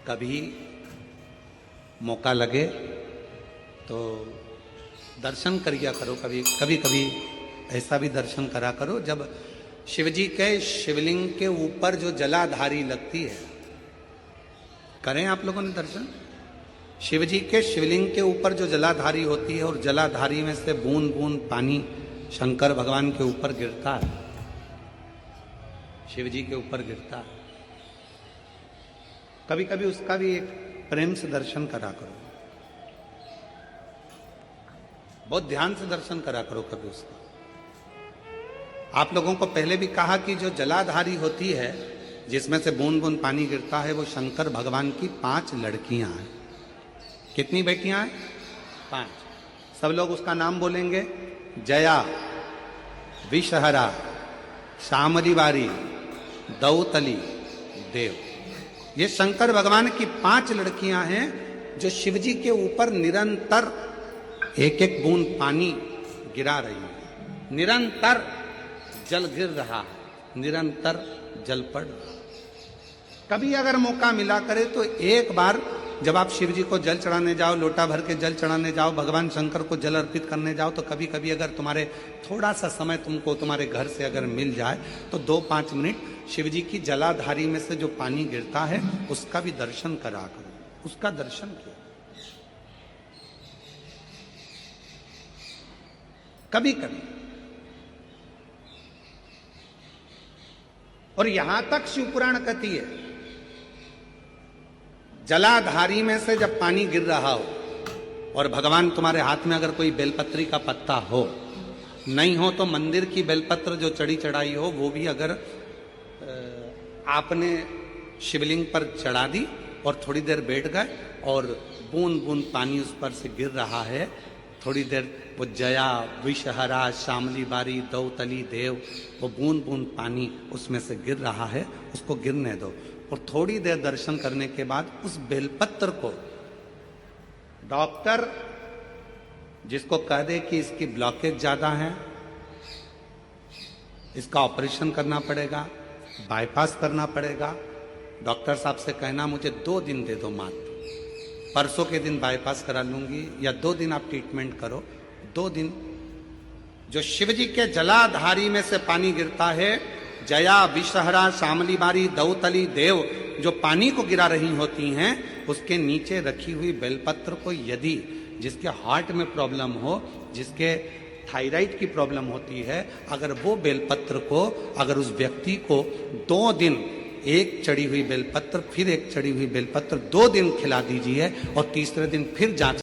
कभी मौका लगे तो दर्शन करिया करो। कभी कभी ऐसा भी दर्शन करा करो जब शिवजी के शिवलिंग के ऊपर जो जलाधारी लगती है। करें आप लोगों ने दर्शन? शिवजी के शिवलिंग के ऊपर जो जलाधारी होती है और जलाधारी में से बूंद बूंद पानी शंकर भगवान के ऊपर गिरता है, शिवजी के ऊपर गिरता है। कभी कभी उसका भी एक प्रेम से दर्शन करा करो, बहुत ध्यान से दर्शन करा करो कभी उसका। आप लोगों को पहले भी कहा कि जो जलाधारी होती है जिसमें से बूंद बूंद पानी गिरता है वो शंकर भगवान की 5 लड़कियां हैं। कितनी बेटियां हैं? 5। सब लोग उसका नाम बोलेंगे। जया, विषहरा, शामली बारी, दौतली, देव। ये शंकर भगवान की 5 लड़कियां हैं जो शिवजी के ऊपर निरंतर एक एक बूंद पानी गिरा रही है। निरंतर जल गिर रहा है, निरंतर जल पड़ रहा है। कभी अगर मौका मिला करे तो एक बार जब आप शिव जी को जल चढ़ाने जाओ, लोटा भर के जल चढ़ाने जाओ, भगवान शंकर को जल अर्पित करने जाओ, तो कभी कभी अगर तुम्हारे थोड़ा सा समय तुमको तुम्हारे घर से अगर मिल जाए तो 2-5 मिनट शिव जी की जलाधारी में से जो पानी गिरता है उसका भी दर्शन करा करो, उसका दर्शन किया। कभी कभी। और यहां तक शिव पुराण कहती है जलाधारी में से जब पानी गिर रहा हो और भगवान तुम्हारे हाथ में अगर कोई बेलपत्री का पत्ता हो, नहीं हो तो मंदिर की बेलपत्र जो चढ़ी चढ़ाई हो वो भी अगर आपने शिवलिंग पर चढ़ा दी और थोड़ी देर बैठ गए और बूंद बूंद पानी उस पर से गिर रहा है, थोड़ी देर वो जया, विषहरा, शामली बारी, दौतली, देव, वो बूंद बूंद पानी उसमें से गिर रहा है, उसको गिरने दो। और थोड़ी देर दर्शन करने के बाद उस बेलपत्र को डॉक्टर जिसको कह दे कि इसकी ब्लॉकेज ज्यादा है, इसका ऑपरेशन करना पड़ेगा, बाईपास करना पड़ेगा, डॉक्टर साहब से कहना मुझे 2 दिन दे दो मात्र, परसों के दिन बाईपास करा लूंगी, या 2 दिन आप ट्रीटमेंट करो। 2 दिन जो शिवजी के जलाधारी में से पानी गिरता है, जया, विषहरा, शामली बारी, दौतली, देव, जो पानी को गिरा रही होती हैं, उसके नीचे रखी हुई बेलपत्र को यदि जिसके हार्ट में प्रॉब्लम हो, जिसके थायराइड की प्रॉब्लम होती है, अगर वो बेलपत्र को अगर उस व्यक्ति को 2 दिन एक चढ़ी हुई बेलपत्र, फिर एक चढ़ी हुई बेलपत्र 2 दिन खिला दीजिए और तीसरे दिन फिर जांच